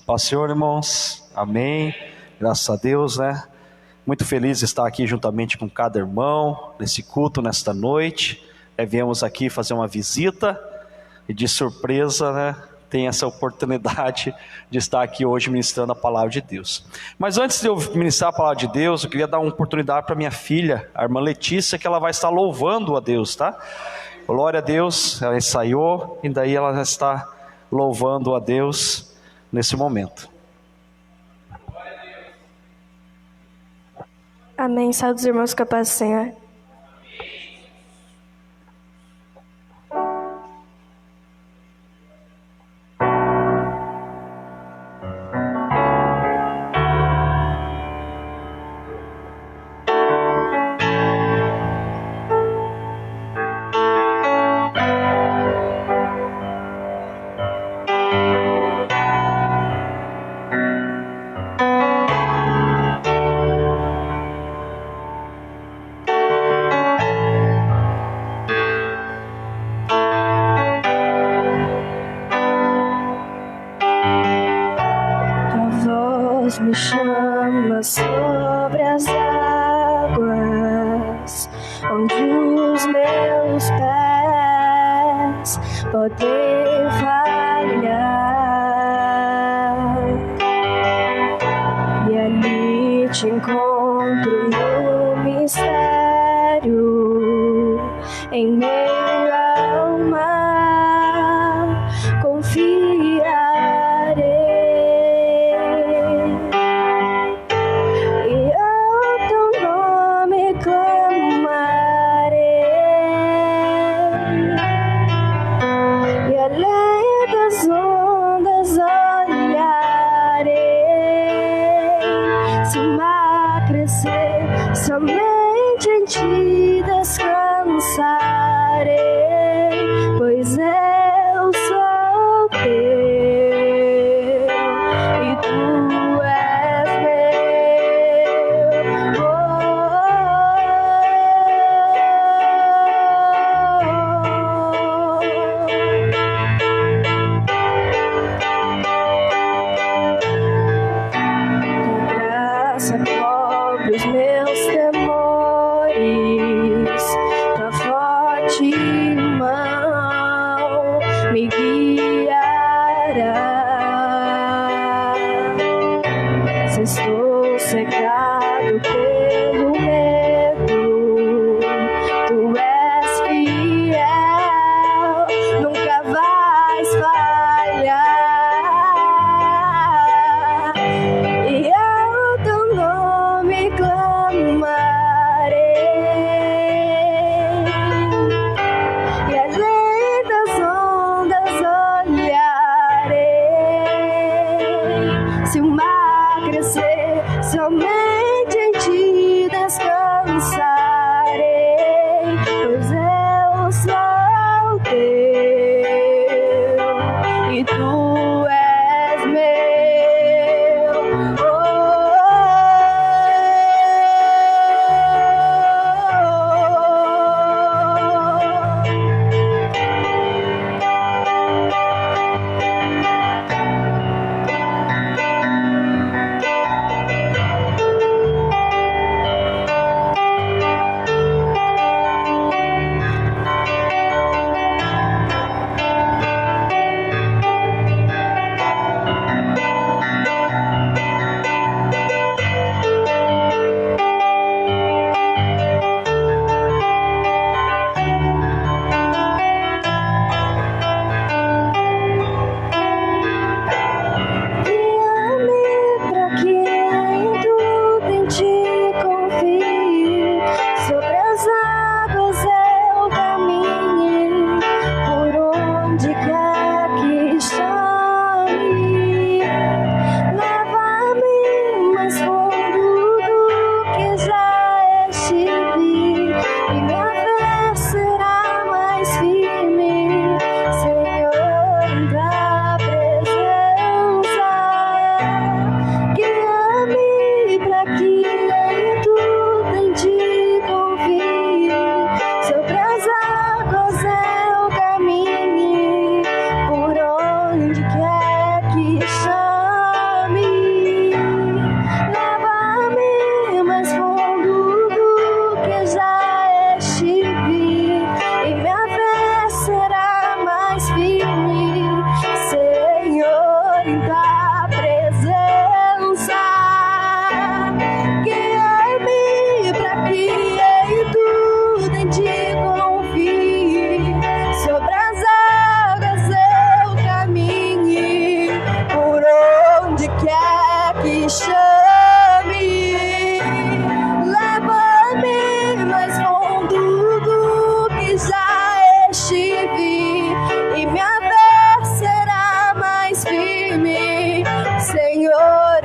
Paz, Senhor, irmãos. Amém. Graças a Deus, né? Muito feliz de estar aqui juntamente com cada irmão, nesse culto, nesta noite. Viemos aqui fazer uma visita e de surpresa, né? Tem essa oportunidade de estar aqui hoje ministrando a palavra de Deus. Mas antes de eu ministrar a palavra de Deus, eu queria dar uma oportunidade para minha filha, a irmã Letícia, que ela vai estar louvando a Deus, tá? Glória a Deus, ela ensaiou e daí ela já está louvando a Deus nesse momento. Amém. Saúde os irmãos com a paz do Senhor. Me chama sobre as águas, onde os meus pés podem falhar, e ali te encontro no mistério, em meio ao mar, confiarei. Somente em ti descansarei, pois eu sou teu e tu és meu. Graça cobre os meus temores, tua forte mão me guiará. Se estou cegado pelo medo, tu és fiel, nunca vais falhar, e ao teu nome clamarei, e além das ondas olharei. Se o mar crescer, somente em ti descansarei, pois eu sou teu e tu és meu.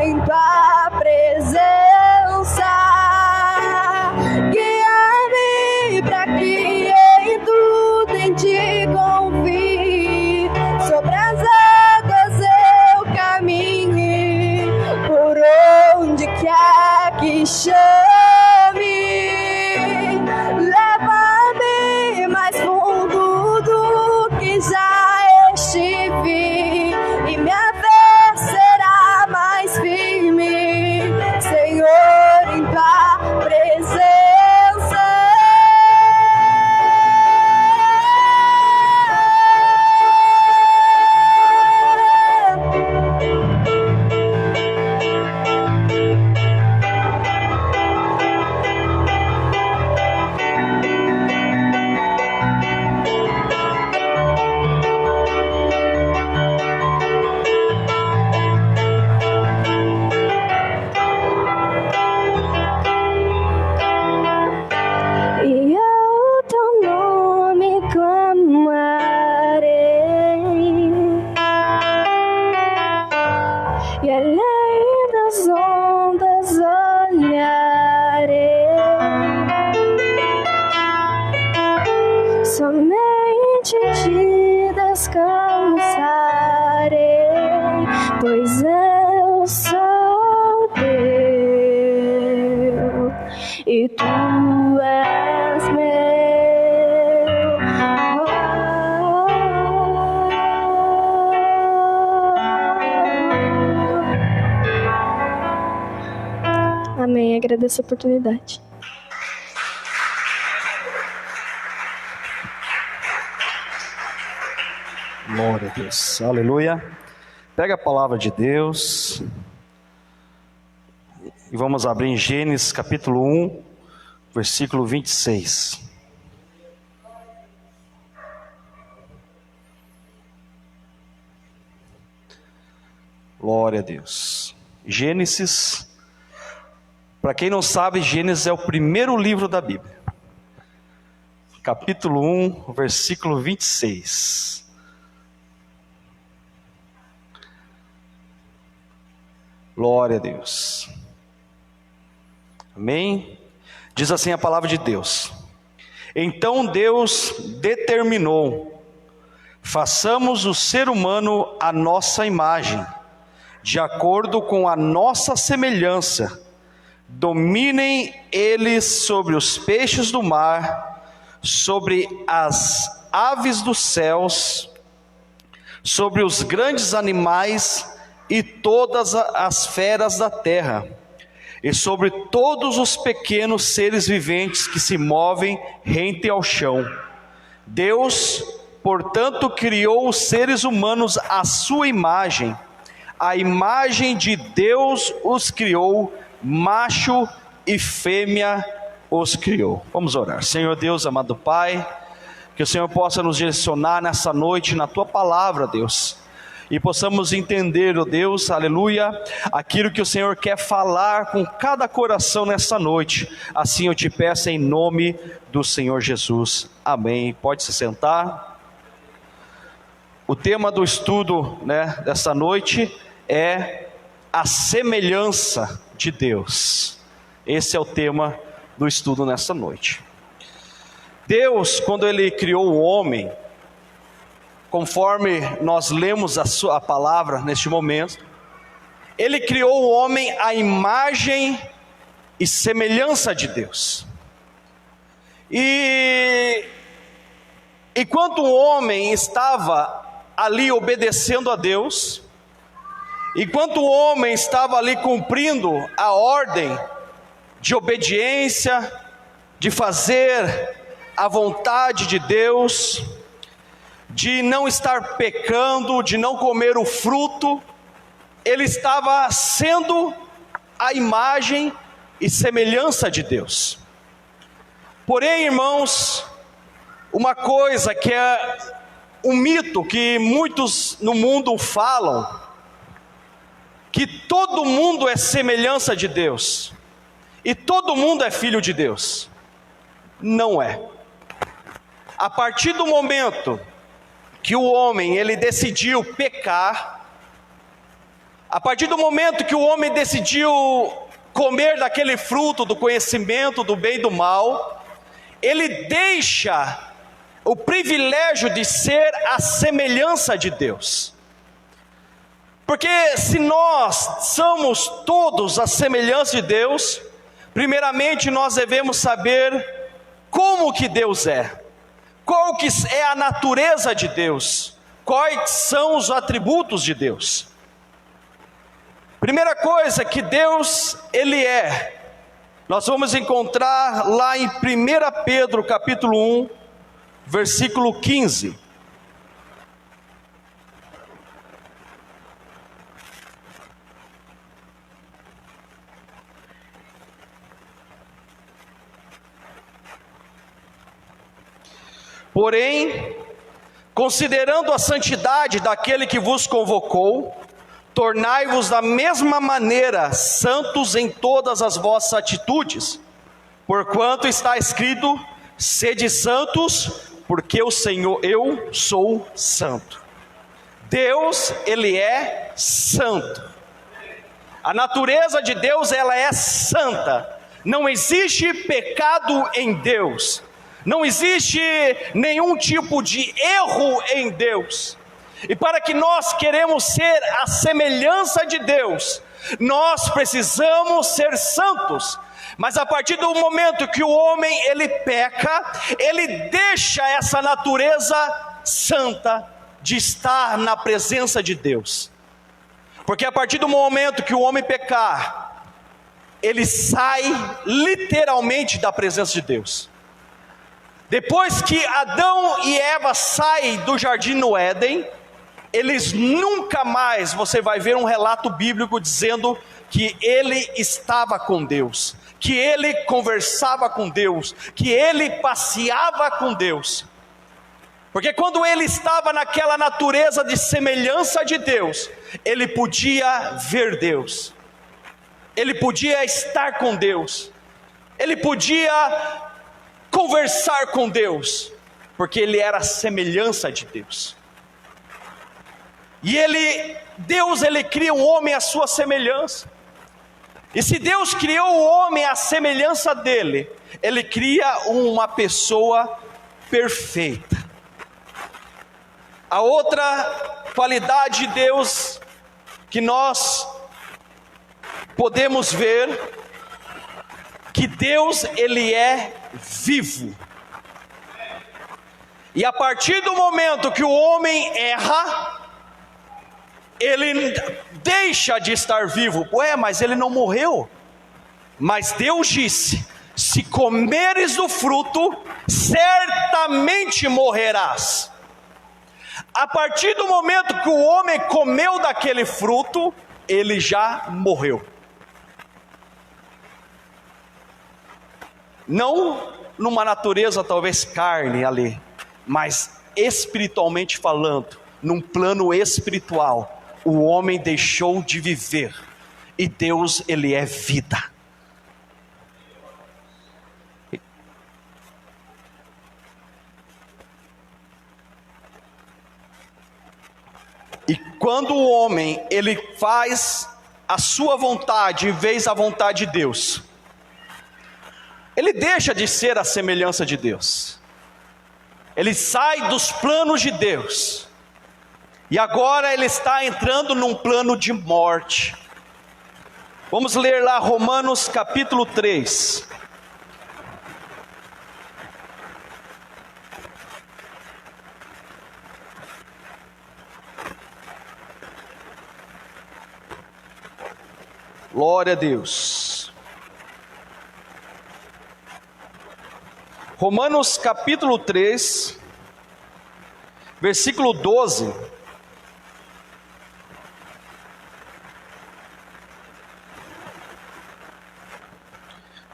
em tua presença. Guia-me para que em tudo em ti confie. Sobre as águas eu caminhe, por onde quer que chame. Leva-me mais fundo do que já estive, e minha fé será mais firme, Senhor, em tua presença. E eu teu nome clamarei, e além das ondas olharei. Somente em ti descansarei, pois eu sou teu e tu és meu. Amém. Agradeço a oportunidade. Glória a Deus, aleluia. Pega a palavra de Deus e vamos abrir em Gênesis capítulo 1, versículo 26. Glória a Deus. Gênesis, para quem não sabe, Gênesis é o primeiro livro da Bíblia. Capítulo 1, versículo 26. Glória a Deus. Amém? Diz assim a palavra de Deus: então Deus determinou: façamos o ser humano à nossa imagem, de acordo com a nossa semelhança. Dominem eles sobre os peixes do mar, sobre as aves dos céus, sobre os grandes animais e todas as feras da terra, e sobre todos os pequenos seres viventes que se movem rente ao chão. Deus, portanto, criou os seres humanos à sua imagem. A imagem de Deus os criou, macho e fêmea os criou. Vamos orar. Senhor Deus, amado Pai, que o Senhor possa nos direcionar nessa noite na Tua palavra, Deus, e possamos entender, ó Deus, aleluia, aquilo que o Senhor quer falar com cada coração nessa noite. Assim eu te peço em nome do Senhor Jesus, amém. Pode se sentar. O tema do estudo, dessa noite é a semelhança de Deus. Esse é o tema do estudo nessa noite. Deus, quando Ele criou o homem, conforme nós lemos a palavra neste momento, Ele criou o homem à imagem e semelhança de Deus. E enquanto o homem estava ali obedecendo a Deus, enquanto o homem estava ali cumprindo a ordem de obediência, de fazer a vontade de Deus, de não estar pecando, de não comer o fruto, ele estava sendo a imagem e semelhança de Deus. Porém, irmãos, uma coisa que é um mito que muitos no mundo falam, que todo mundo é semelhança de Deus, e todo mundo é filho de Deus. Não é. A partir do momento que o homem ele decidiu pecar, A partir do momento que o homem decidiu comer daquele fruto do conhecimento do bem e do mal, ele deixa o privilégio de ser a semelhança de Deus. Porque se nós somos todos a semelhança de Deus, primeiramente nós devemos saber como que Deus é, qual que é a natureza de Deus, quais são os atributos de Deus. Primeira coisa que Deus, Ele é, nós vamos encontrar lá em 1 Pedro capítulo 1, versículo 15. Porém, considerando a santidade daquele que vos convocou, tornai-vos da mesma maneira santos em todas as vossas atitudes, porquanto está escrito: sede santos, porque o Senhor, eu sou santo. Deus, Ele é santo. A natureza de Deus, ela é santa. Não existe pecado em Deus. Não existe nenhum tipo de erro em Deus. E para que nós queremos ser a semelhança de Deus, nós precisamos ser santos. Mas a partir do momento que o homem ele peca, ele deixa essa natureza santa de estar na presença de Deus. Porque a partir do momento que o homem pecar, ele sai literalmente da presença de Deus. Depois que Adão e Eva saem do jardim no Éden, eles nunca mais, você vai ver um relato bíblico dizendo que ele estava com Deus, que ele conversava com Deus, que ele passeava com Deus. Porque quando ele estava naquela natureza de semelhança de Deus, ele podia ver Deus, ele podia estar com Deus, ele podia conversar com Deus, porque ele era a semelhança de Deus. E Deus cria o homem à sua semelhança. E se Deus criou o homem à semelhança dele, Ele cria uma pessoa perfeita. A outra qualidade de Deus que nós podemos ver, que Deus, Ele é vivo. E a partir do momento que o homem erra, ele deixa de estar vivo. Mas ele não morreu. Mas Deus disse: se comeres do fruto, certamente morrerás. A partir do momento que o homem comeu daquele fruto, ele já morreu. Não numa natureza talvez carne ali, mas espiritualmente falando, num plano espiritual, o homem deixou de viver, e Deus, Ele é vida. E quando o homem, ele faz a sua vontade em vez da vontade de Deus, ele deixa de ser a semelhança de Deus, ele sai dos planos de Deus, e agora ele está entrando num plano de morte. Vamos ler lá Romanos capítulo 3. Glória a Deus. Romanos capítulo 3, versículo 12.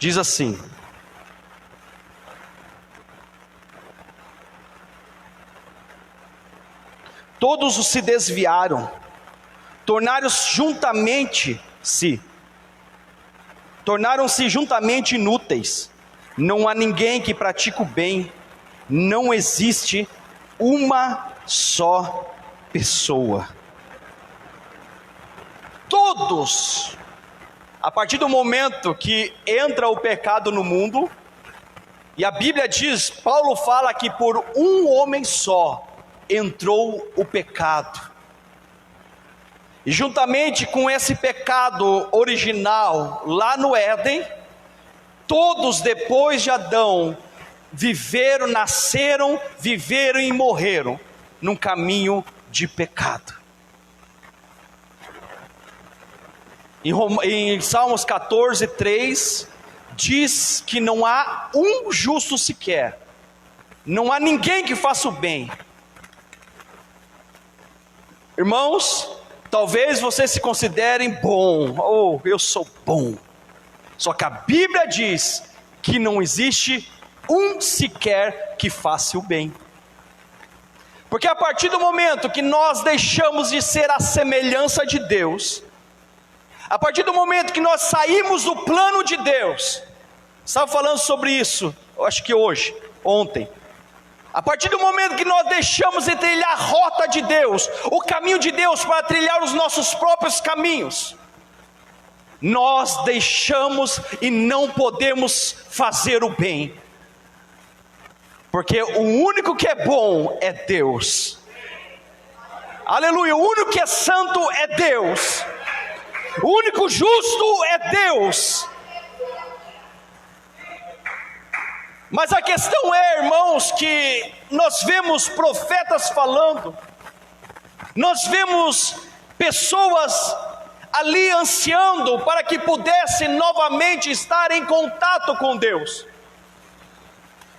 Diz assim: todos se desviaram, tornaram-se juntamente inúteis. Não há ninguém que pratique o bem, não existe uma só pessoa. todos, a partir do momento que entra o pecado no mundo, e a Bíblia diz, Paulo fala que por um homem só entrou o pecado. E juntamente com esse pecado original lá no Éden, todos depois de Adão viveram, nasceram, viveram e morreram num caminho de pecado. Em Salmos 14, 3, diz que não há um justo sequer, não há ninguém que faça o bem. Irmãos, talvez vocês se considerem bom, ou eu sou bom, só que a Bíblia diz que não existe um sequer que faça o bem. Porque a partir do momento que nós deixamos de ser a semelhança de Deus, a partir do momento que nós saímos do plano de Deus, estava falando sobre isso, eu acho que ontem. A partir do momento que nós deixamos de trilhar a rota de Deus, o caminho de Deus para trilhar os nossos próprios caminhos, nós deixamos e não podemos fazer o bem. Porque o único que é bom é Deus. Aleluia, o único que é santo é Deus. O único justo é Deus. Mas a questão é, irmãos, que nós vemos profetas falando, nós vemos pessoas ali ansiando para que pudessem novamente estar em contato com Deus.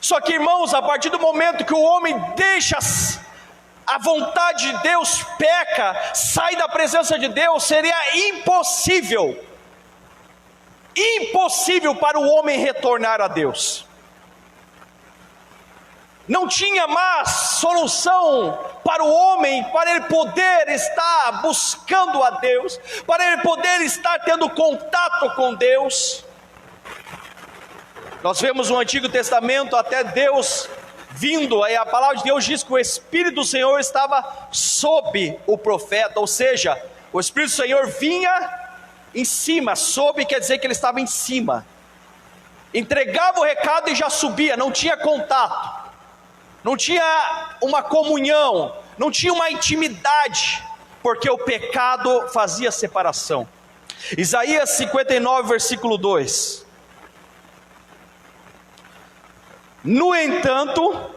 Só que, irmãos, a partir do momento que o homem deixa a vontade de Deus, peca, sai da presença de Deus, seria impossível para o homem retornar a Deus. Não tinha mais solução para o homem, para ele poder estar buscando a Deus, para ele poder estar tendo contato com Deus. Nós vemos no Antigo Testamento até Deus vindo, aí a palavra de Deus diz que o Espírito do Senhor estava sob o profeta, ou seja, o Espírito do Senhor vinha em cima, sob quer dizer que ele estava em cima, entregava o recado e já subia, não tinha contato, não tinha uma comunhão, não tinha uma intimidade, porque o pecado fazia separação. Isaías 59, versículo 2. No entanto,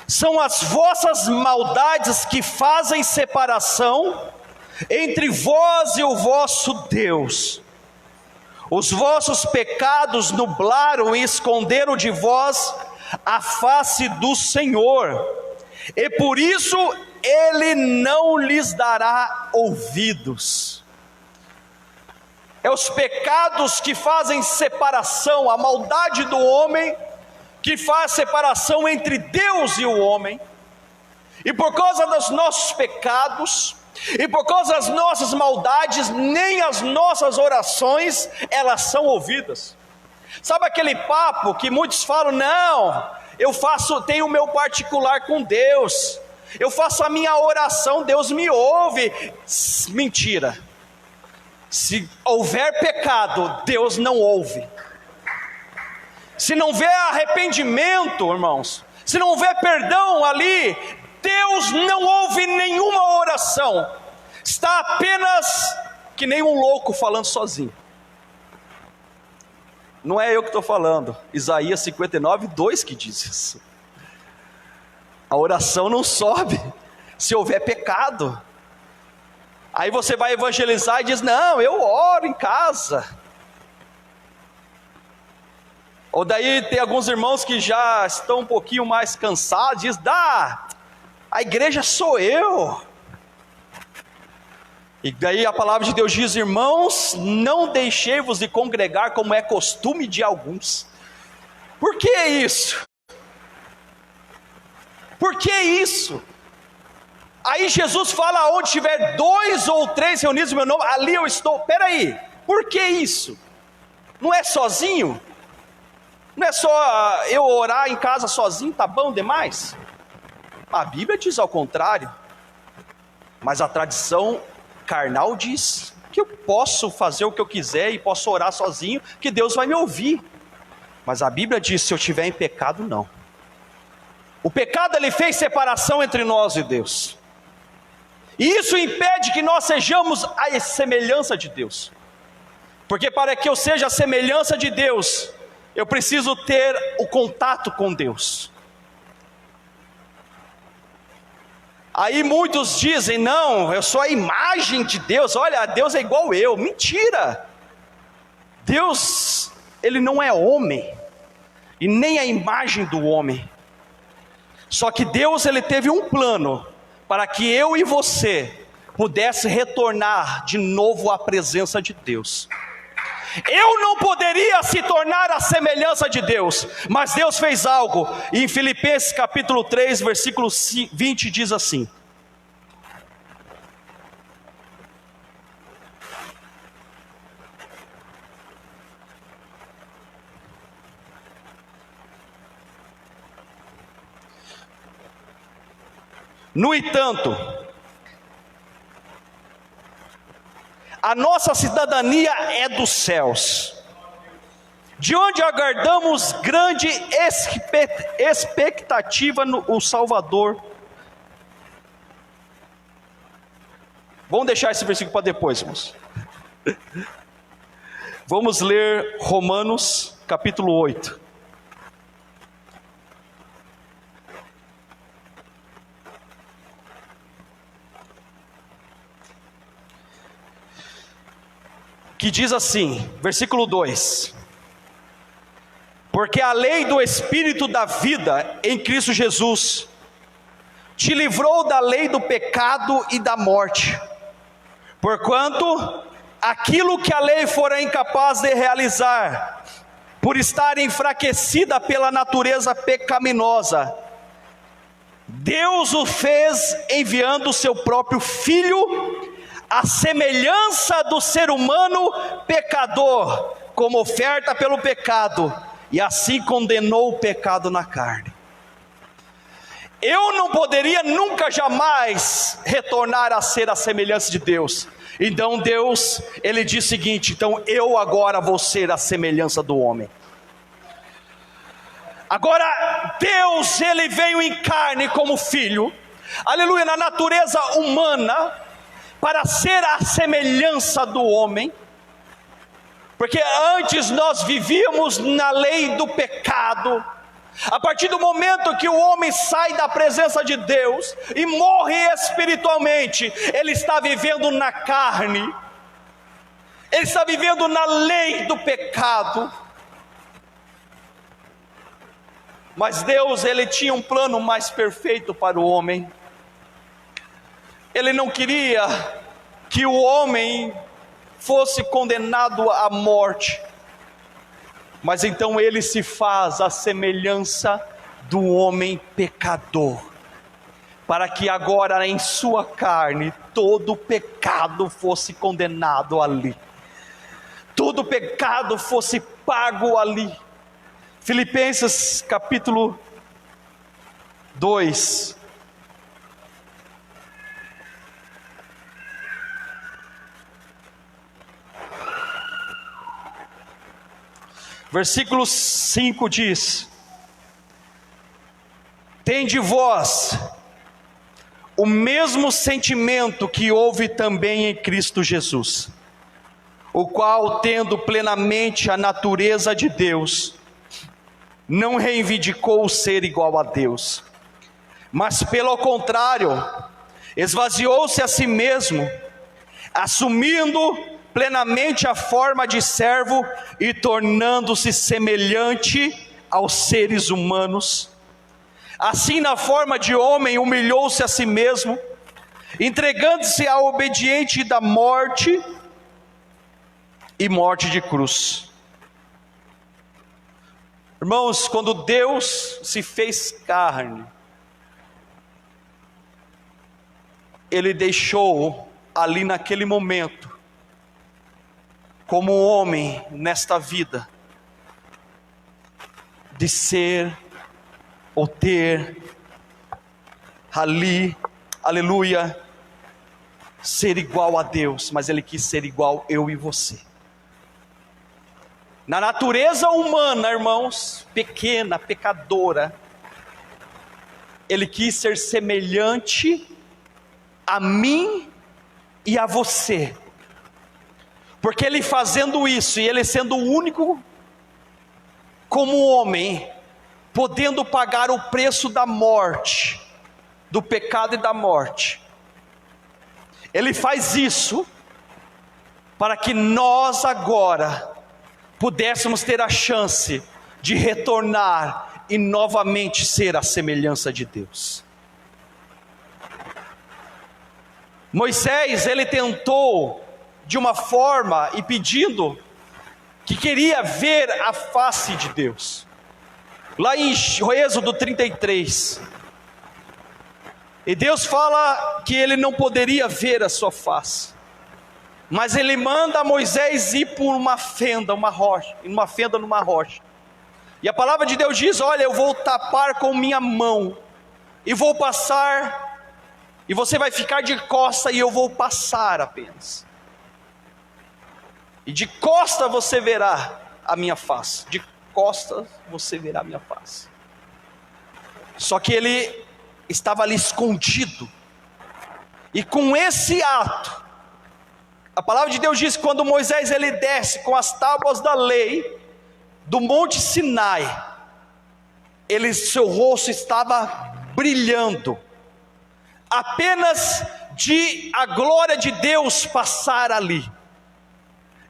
são as vossas maldades que fazem separação entre vós e o vosso Deus. Os vossos pecados nublaram e esconderam de vós a face do Senhor, e por isso Ele não lhes dará ouvidos. É os pecados que fazem separação, a maldade do homem, que faz separação entre Deus e o homem, e por causa dos nossos pecados, e por causa das nossas maldades, nem as nossas orações, elas são ouvidas. Sabe aquele papo que muitos falam, não, tenho o meu particular com Deus, eu faço a minha oração, Deus me ouve. Mentira, se houver pecado, Deus não ouve. Se não houver arrependimento, irmãos, se não houver perdão ali, Deus não ouve nenhuma oração, está apenas que nem um louco falando sozinho. Não é eu que estou falando, Isaías 59, 2 que diz isso. A oração não sobe se houver pecado. Aí você vai evangelizar e diz, não, eu oro em casa. Ou daí tem alguns irmãos que já estão um pouquinho mais cansados, diz, a igreja sou eu. E daí a palavra de Deus diz, irmãos, não deixei-vos de congregar como é costume de alguns. Por que isso? Por que isso? Aí Jesus fala, onde tiver 2 ou 3 reunidos em meu nome, ali eu estou. Peraí, por que isso? Não é sozinho? Não é só eu orar em casa sozinho, tá bom demais? A Bíblia diz ao contrário, mas a tradição carnal diz que eu posso fazer o que eu quiser e posso orar sozinho, que Deus vai me ouvir. Mas a Bíblia diz, se eu estiver em pecado, não. O pecado, ele fez separação entre nós e Deus. E isso impede que nós sejamos a semelhança de Deus. Porque para que eu seja a semelhança de Deus, eu preciso ter o contato com Deus. Aí muitos dizem, não, eu sou a imagem de Deus, olha, Deus é igual eu. Mentira! Deus, ele não é homem, e nem a imagem do homem. Só que Deus, ele teve um plano, para que eu e você pudesse retornar de novo à presença de Deus. Eu não poderia se tornar a semelhança de Deus, mas Deus fez algo. E em Filipenses capítulo 3, versículo 20 diz assim: no entanto, a nossa cidadania é dos céus, de onde aguardamos grande expectativa no Salvador. Vamos deixar esse versículo para depois, irmãos. Vamos ler Romanos capítulo 8. Que diz assim, versículo 2: porque a lei do Espírito da vida em Cristo Jesus te livrou da lei do pecado e da morte, porquanto aquilo que a lei fora incapaz de realizar, por estar enfraquecida pela natureza pecaminosa, Deus o fez enviando o seu próprio Filho, a semelhança do ser humano pecador, como oferta pelo pecado, e assim condenou o pecado na carne. Eu não poderia nunca jamais retornar a ser a semelhança de Deus. Então Deus, ele diz o seguinte: então eu agora vou ser a semelhança do homem. Agora Deus, ele veio em carne como filho, aleluia, na natureza humana, para ser a semelhança do homem, porque antes nós vivíamos na lei do pecado. A partir do momento que o homem sai da presença de Deus e morre espiritualmente, ele está vivendo na carne, ele está vivendo na lei do pecado. Mas Deus, ele tinha um plano mais perfeito para o homem. Ele não queria que o homem fosse condenado à morte, mas então ele se faz a semelhança do homem pecador, para que agora em sua carne todo pecado fosse condenado ali, todo pecado fosse pago ali. Filipenses capítulo 2, versículo 5 diz: tende vós o mesmo sentimento que houve também em Cristo Jesus, o qual, tendo plenamente a natureza de Deus, não reivindicou o ser igual a Deus, mas pelo contrário, esvaziou-se a si mesmo, assumindo plenamente a forma de servo e tornando-se semelhante aos seres humanos. Assim, na forma de homem, humilhou-se a si mesmo, entregando-se ao obediente da morte e morte de cruz. Irmãos, quando Deus se fez carne, Ele deixou ali naquele momento, como homem nesta vida, de ser ou ter ali, aleluia, ser igual a Deus, mas ele quis ser igual eu e você. Na natureza humana, irmãos, pequena, pecadora, ele quis ser semelhante a mim e a você, porque ele fazendo isso, e ele sendo o único como homem, podendo pagar o preço da morte, do pecado e da morte, ele faz isso para que nós agora pudéssemos ter a chance de retornar e novamente ser a semelhança de Deus. Moisés, ele tentou de uma forma e pedindo que queria ver a face de Deus. Lá em Êxodo 33, e Deus fala que ele não poderia ver a sua face, mas ele manda Moisés ir por uma fenda, uma rocha, numa rocha. E a palavra de Deus diz: olha, eu vou tapar com minha mão, e vou passar, e você vai ficar de costa, e eu vou passar apenas. E de costa você verá a minha face, de costas você verá a minha face. Só que ele estava ali escondido, e com esse ato, a palavra de Deus diz que quando Moisés ele desce com as tábuas da lei, do monte Sinai, seu rosto estava brilhando, apenas de a glória de Deus passar ali.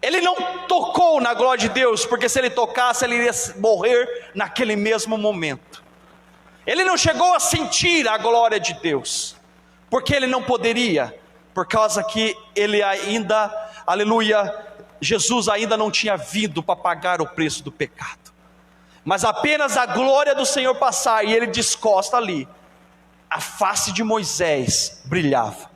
Ele não tocou na glória de Deus, porque se ele tocasse, ele iria morrer naquele mesmo momento. Ele não chegou a sentir a glória de Deus, porque ele não poderia, por causa que ele ainda, aleluia, Jesus ainda não tinha vindo para pagar o preço do pecado. Mas apenas a glória do Senhor passar, e ele descosta ali, a face de Moisés brilhava.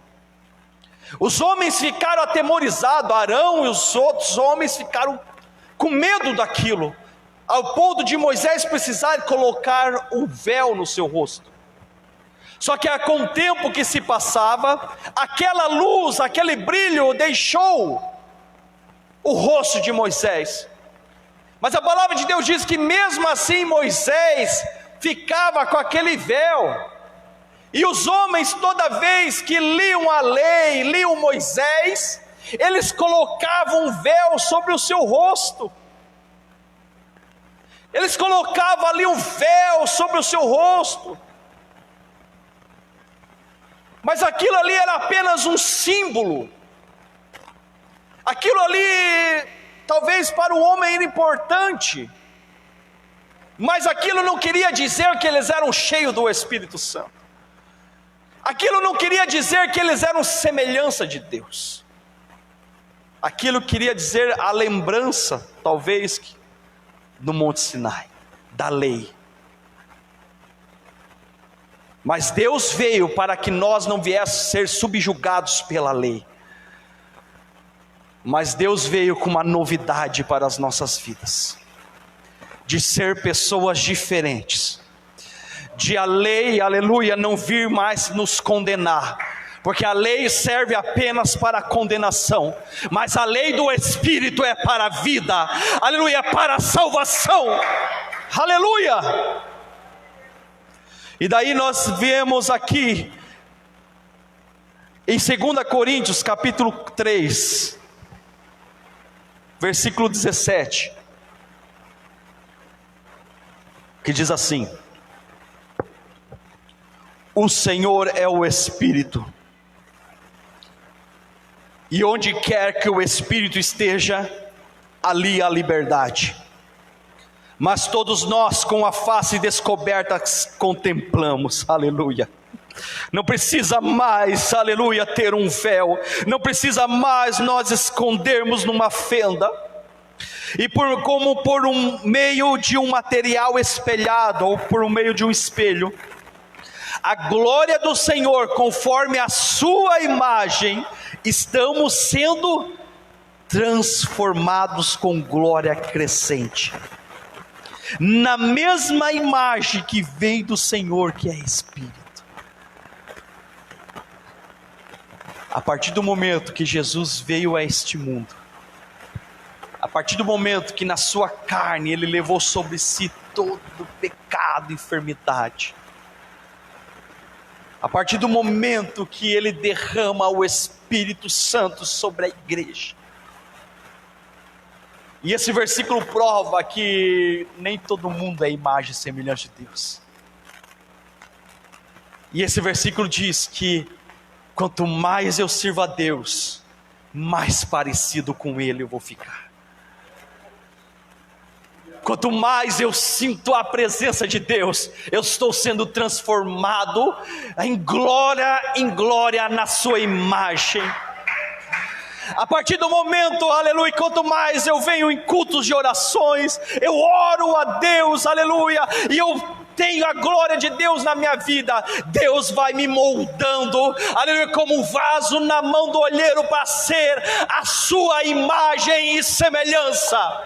Os homens ficaram atemorizados, Arão e os outros homens ficaram com medo daquilo, ao ponto de Moisés precisar colocar um véu no seu rosto. Só que com o tempo que se passava, aquela luz, aquele brilho deixou o rosto de Moisés. Mas a palavra de Deus diz que mesmo assim Moisés ficava com aquele véu. E os homens, toda vez que liam a lei, liam Moisés, eles colocavam um véu sobre o seu rosto. Eles colocavam ali um véu sobre o seu rosto. Mas aquilo ali era apenas um símbolo. Aquilo ali, talvez para o homem era importante, mas aquilo não queria dizer que eles eram cheios do Espírito Santo. Aquilo não queria dizer que eles eram semelhança de Deus. Aquilo queria dizer a lembrança, talvez, do Monte Sinai, da lei. Mas Deus veio para que nós não viéssemos ser subjugados pela lei. Mas Deus veio com uma novidade para as nossas vidas, de ser pessoas diferentes, de a lei, aleluia, não vir mais nos condenar, porque a lei serve apenas para a condenação, mas a lei do Espírito é para a vida, aleluia, para a salvação, aleluia. E daí nós vemos aqui, em 2 Coríntios capítulo 3, versículo 17, que diz assim: o Senhor é o Espírito, e onde quer que o Espírito esteja, ali há liberdade. Mas todos nós com a face descoberta contemplamos, aleluia. Não precisa mais, aleluia, ter um véu, não precisa mais nós escondermos numa fenda, e como por um meio de um material espelhado, ou por um meio de um espelho, a glória do Senhor, conforme a sua imagem, estamos sendo transformados com glória crescente, na mesma imagem que vem do Senhor, que é Espírito. A partir do momento que Jesus veio a este mundo, a partir do momento que na sua carne Ele levou sobre si todo pecado e enfermidade, a partir do momento que Ele derrama o Espírito Santo sobre a igreja, e esse versículo prova que nem todo mundo é imagem e semelhança de Deus. E esse versículo diz que quanto mais eu sirvo a Deus, mais parecido com Ele eu vou ficar. Quanto mais eu sinto a presença de Deus, eu estou sendo transformado em glória na sua imagem. A partir do momento, aleluia, quanto mais eu venho em cultos de orações, eu oro a Deus, aleluia, e eu tenho a glória de Deus na minha vida, Deus vai me moldando, aleluia, como um vaso na mão do olheiro para ser a sua imagem e semelhança.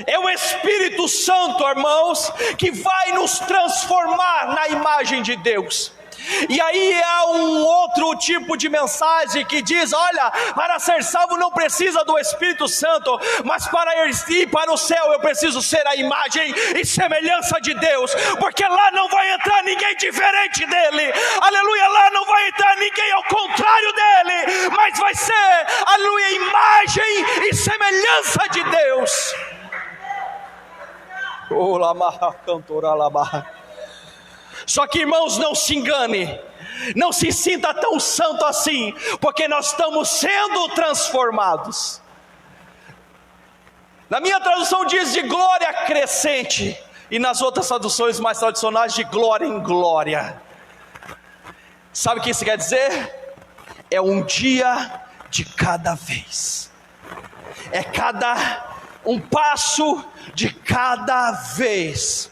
É o Espírito Santo, irmãos, que vai nos transformar na imagem de Deus. E aí há um outro tipo de mensagem que diz: olha, para ser salvo não precisa do Espírito Santo, mas para ir para o céu eu preciso ser a imagem e semelhança de Deus, porque lá não vai entrar ninguém diferente dele, aleluia, lá não vai entrar ninguém ao contrário dele, mas vai ser, aleluia, imagem e semelhança de Deus. Oh, lamarra, cantora, lamarra. Só que, irmãos, não se engane, não se sinta tão santo assim, porque nós estamos sendo transformados. Na minha tradução diz de glória crescente, e nas outras traduções mais tradicionais de glória em glória. Sabe o que isso quer dizer? É um dia de cada vez, é um passo de cada vez.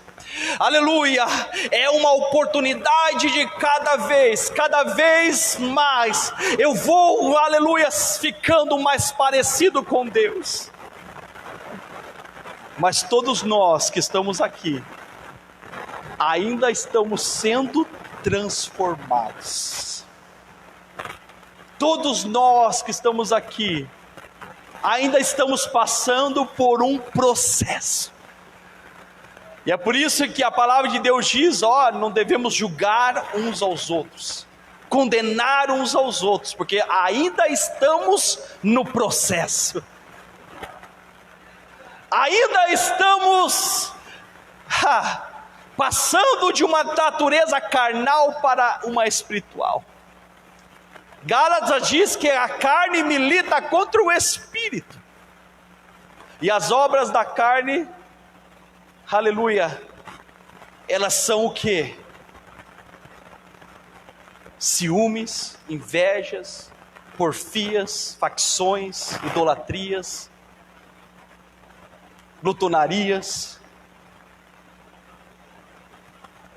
Aleluia, é uma oportunidade de cada vez mais, eu vou, aleluia, ficando mais parecido com Deus. Mas todos nós que estamos aqui, ainda estamos sendo transformados. Todos nós que estamos aqui, ainda estamos passando por um processo. E é por isso que a palavra de Deus diz, não devemos julgar uns aos outros, condenar uns aos outros, porque ainda estamos no processo. Ainda estamos passando de uma natureza carnal para uma espiritual. Gálatas diz que a carne milita contra o espírito, e as obras da carne, aleluia, elas são o que? Ciúmes, invejas, porfias, facções, idolatrias, glutonarias.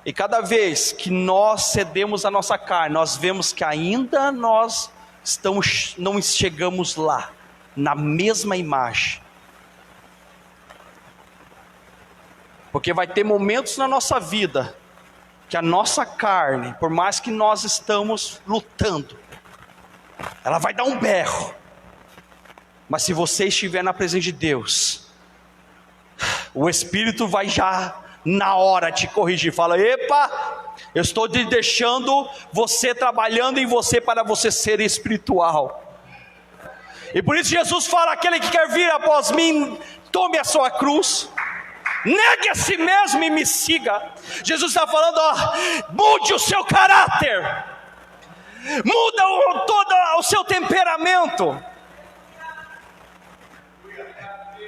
E cada vez que nós cedemos a nossa carne, nós vemos que ainda nós não chegamos lá, na mesma imagem. Porque vai ter momentos na nossa vida que a nossa carne, por mais que nós estamos lutando, ela vai dar um berro. Mas se você estiver na presença de Deus, o Espírito vai já na hora te corrigir. Fala: epa, eu estou te deixando você, trabalhando em você para você ser espiritual. E por isso Jesus fala: aquele que quer vir após mim, tome a sua cruz, negue a si mesmo e me siga. Jesus está falando, mude o seu caráter, muda todo o seu temperamento.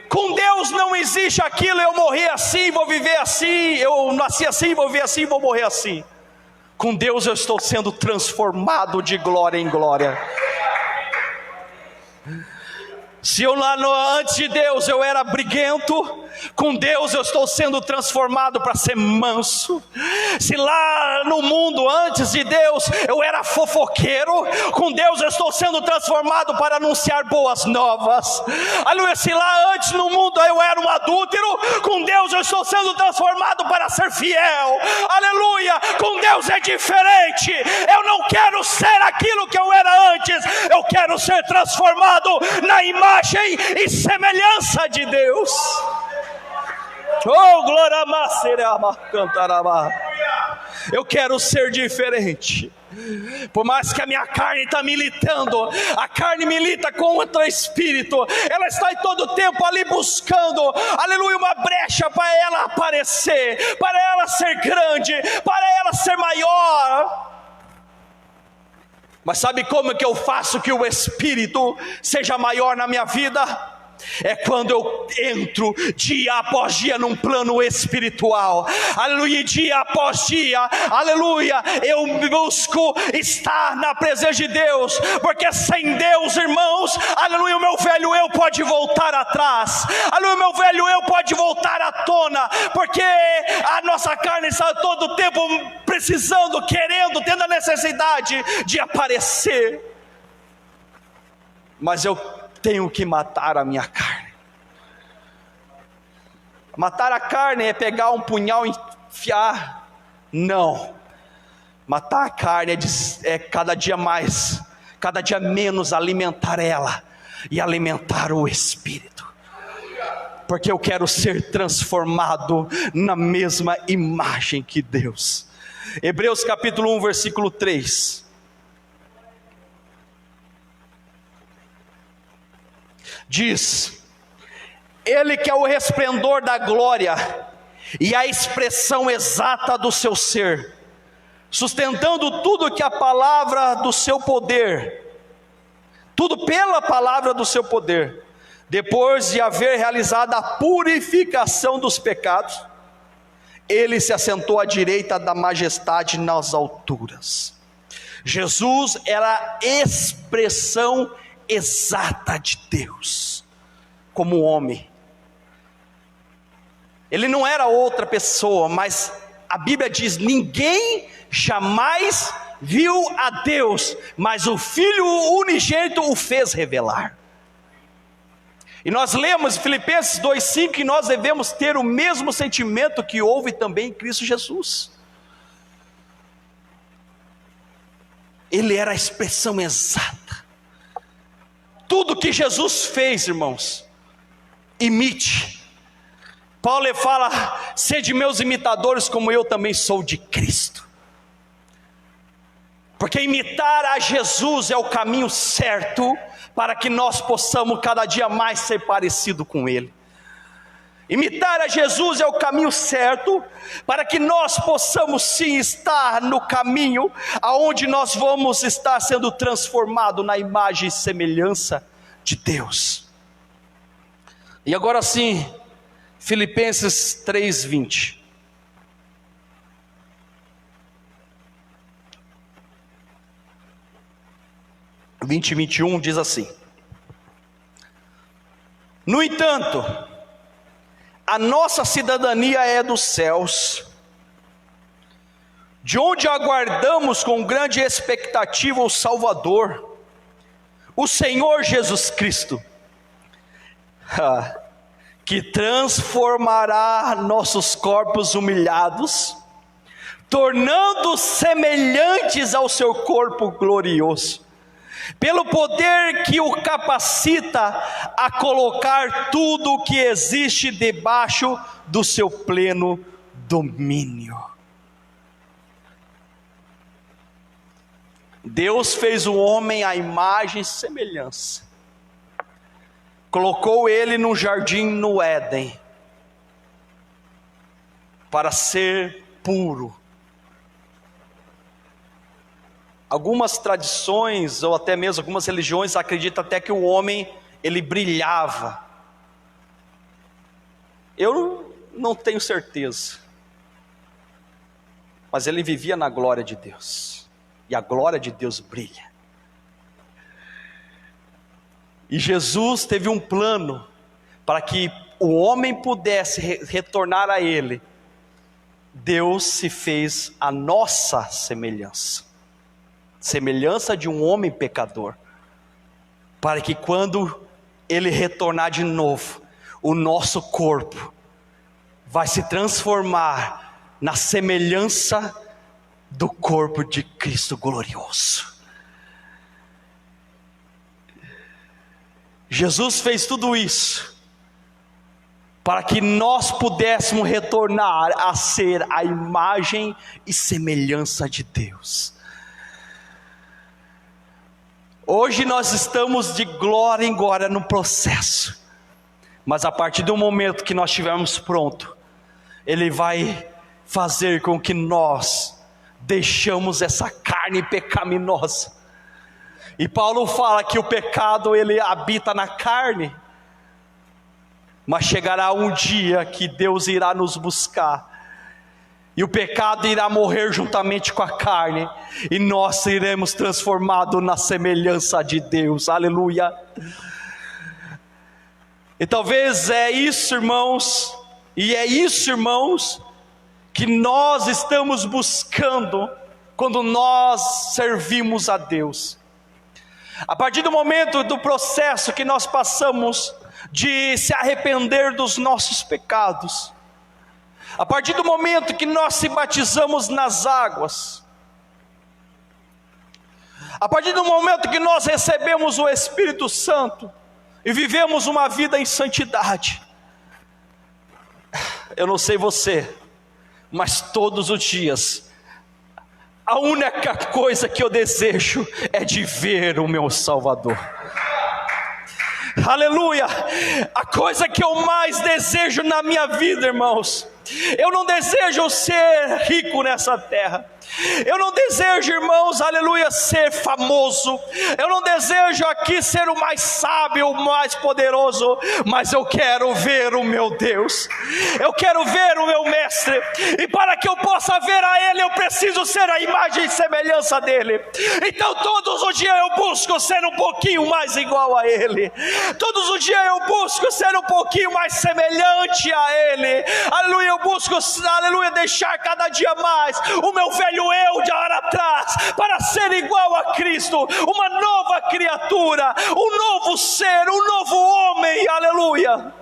Com Deus não existe aquilo, eu morri assim, vou viver assim, eu nasci assim, vou viver assim, vou morrer assim. Com Deus eu estou sendo transformado de glória em glória. Se eu lá antes de Deus eu era briguento, Com Deus eu estou sendo transformado para ser manso. Se lá no mundo antes de Deus eu era fofoqueiro, com Deus eu estou sendo transformado para anunciar boas novas. Aleluia. Se lá antes no mundo eu era um adúltero, com Deus eu estou sendo transformado para ser fiel. Aleluia. Com Deus é diferente. Eu não quero ser aquilo que eu era antes, eu quero ser transformado na imagem e semelhança de Deus. Oh, glória a cantarabá. Eu quero ser diferente. Por mais que a minha carne está militando, a carne milita contra o espírito, ela está em todo tempo ali buscando, aleluia, uma brecha para ela aparecer, para ela ser grande, para ela ser maior. Mas sabe como que eu faço que o espírito seja maior na minha vida? É quando eu entro dia após dia num plano espiritual, aleluia, dia após dia, aleluia, eu busco estar na presença de Deus, porque sem Deus, irmãos, aleluia, o meu velho eu pode voltar atrás, aleluia, o meu velho eu pode voltar à tona, porque a nossa carne está todo o tempo precisando, querendo, tendo a necessidade de aparecer. Mas eu tenho que matar a minha carne. Matar a carne é pegar um punhal e enfiar. Não. Matar a carne é cada dia mais, cada dia menos alimentar ela e alimentar o espírito. Porque eu quero ser transformado na mesma imagem que Deus. Hebreus capítulo 1, versículo 3. Diz: Ele que é o resplendor da glória e a expressão exata do seu ser, sustentando tudo que a palavra do seu poder, tudo pela palavra do seu poder, depois de haver realizado a purificação dos pecados, ele se assentou à direita da majestade nas alturas. Jesus era a expressão exata de Deus, como homem. Ele não era outra pessoa, mas a Bíblia diz: ninguém jamais viu a Deus, mas o Filho unigênito o fez revelar. E nós lemos em Filipenses 2,5 que nós devemos ter o mesmo sentimento que houve também em Cristo Jesus. Ele era a expressão exata. Tudo que Jesus fez, irmãos, imite. Paulo fala: sede meus imitadores, como eu também sou de Cristo. Porque imitar a Jesus é o caminho certo para que nós possamos cada dia mais ser parecido com Ele. Imitar a Jesus é o caminho certo para que nós possamos sim estar no caminho aonde nós vamos estar sendo transformados na imagem e semelhança de Deus. E agora sim, Filipenses 3:20. (20 e 21) diz assim: no entanto, a nossa cidadania é dos céus, de onde aguardamos com grande expectativa o Salvador, o Senhor Jesus Cristo, que transformará nossos corpos humilhados, tornando-os semelhantes ao seu corpo glorioso, pelo poder que o capacita a colocar tudo o que existe debaixo do seu pleno domínio. Deus fez o homem à imagem e semelhança, colocou ele no jardim no Éden, para ser puro. Algumas tradições, ou até mesmo algumas religiões, acreditam até que o homem, ele brilhava. Eu não tenho certeza, mas ele vivia na glória de Deus, e a glória de Deus brilha. E Jesus teve um plano para que o homem pudesse retornar a Ele, Deus se fez a nossa semelhança, semelhança de um homem pecador, para que quando Ele retornar de novo, o nosso corpo vai se transformar na semelhança do corpo de Cristo glorioso. Jesus fez tudo isso para que nós pudéssemos retornar a ser a imagem e semelhança de Deus. Hoje nós estamos de glória em glória no processo, mas a partir do momento que nós estivermos prontos, Ele vai fazer com que nós deixamos essa carne pecaminosa. E Paulo fala que o pecado ele habita na carne, mas chegará um dia que Deus irá nos buscar, e o pecado irá morrer juntamente com a carne, e nós seremos transformados na semelhança de Deus, aleluia. E talvez é isso, irmãos, que nós estamos buscando, quando nós servimos a Deus. A partir do momento do processo que nós passamos, de se arrepender dos nossos pecados, a partir do momento que nós se batizamos nas águas, a partir do momento que nós recebemos o Espírito Santo, e vivemos uma vida em santidade, eu não sei você, mas todos os dias, a única coisa que eu desejo é de ver o meu Salvador. Aleluia! A coisa que eu mais desejo na minha vida, irmãos, eu não desejo ser rico nessa terra, eu não desejo, irmãos, aleluia, ser famoso, eu não desejo aqui ser o mais sábio, o mais poderoso, mas eu quero ver o meu Deus, eu quero ver o meu mestre, e para que eu possa ver a Ele, eu preciso ser a imagem e semelhança dEle. Então todos os dias eu busco ser um pouquinho mais igual a Ele, todos os dias eu busco ser um pouquinho mais semelhante a Ele, aleluia. Eu busco, aleluia, deixar cada dia mais o meu velho eu de lá atrás, para ser igual a Cristo, uma nova criatura, um novo ser, um novo homem, aleluia.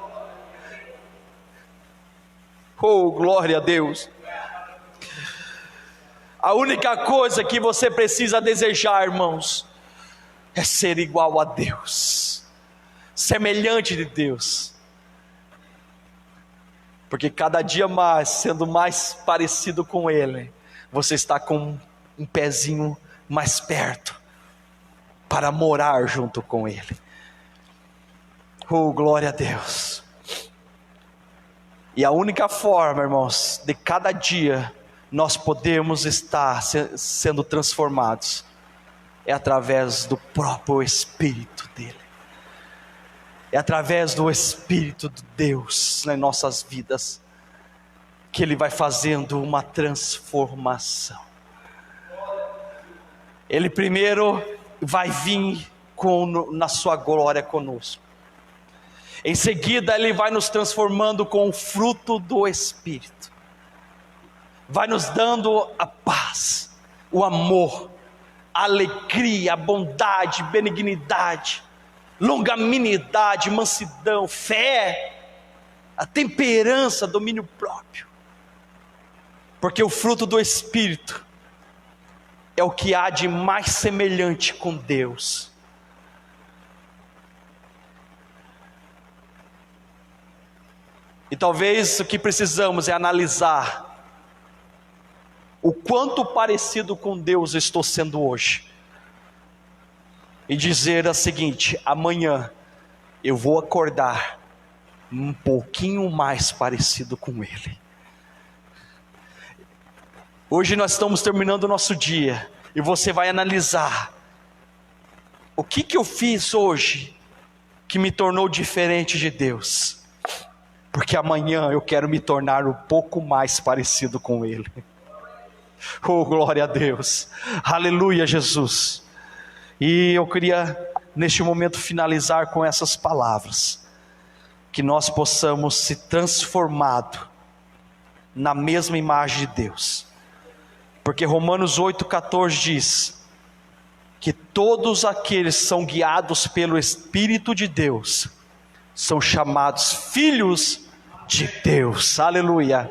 Oh, glória a Deus. A única coisa que você precisa desejar, irmãos, é ser igual a Deus, semelhante de Deus, porque cada dia mais, sendo mais parecido com Ele, você está com um pezinho mais perto, para morar junto com Ele. Oh, glória a Deus. E a única forma, irmãos, de cada dia nós podemos estar sendo transformados, é através do próprio Espírito dEle, é através do Espírito de Deus nas nossas vidas, que Ele vai fazendo uma transformação. Ele primeiro vai vir na sua glória conosco, em seguida Ele vai nos transformando com o fruto do Espírito, vai nos dando a paz, o amor, a alegria, a bondade, benignidade, longanimidade, mansidão, fé, a temperança, domínio próprio. Porque o fruto do Espírito é o que há de mais semelhante com Deus. E talvez o que precisamos é analisar o quanto parecido com Deus eu estou sendo hoje, e dizer o seguinte: amanhã eu vou acordar um pouquinho mais parecido com Ele. Hoje nós estamos terminando o nosso dia, e você vai analisar: o que eu fiz hoje que me tornou diferente de Deus? Porque amanhã eu quero me tornar um pouco mais parecido com Ele. Oh, glória a Deus, aleluia, Jesus. E eu queria neste momento finalizar com essas palavras: que nós possamos ser transformados na mesma imagem de Deus, porque Romanos 8,14 diz que todos aqueles que são guiados pelo Espírito de Deus são chamados filhos de Deus. Aleluia,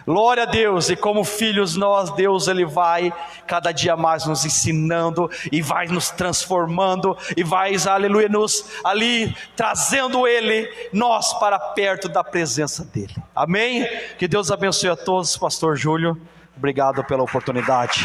glória a Deus. E como filhos nós, Deus Ele vai cada dia mais nos ensinando, e vai nos transformando, e vai, aleluia, nos ali trazendo nós para perto da presença dEle. Amém? Que Deus abençoe a todos. Pastor Júlio, obrigado pela oportunidade.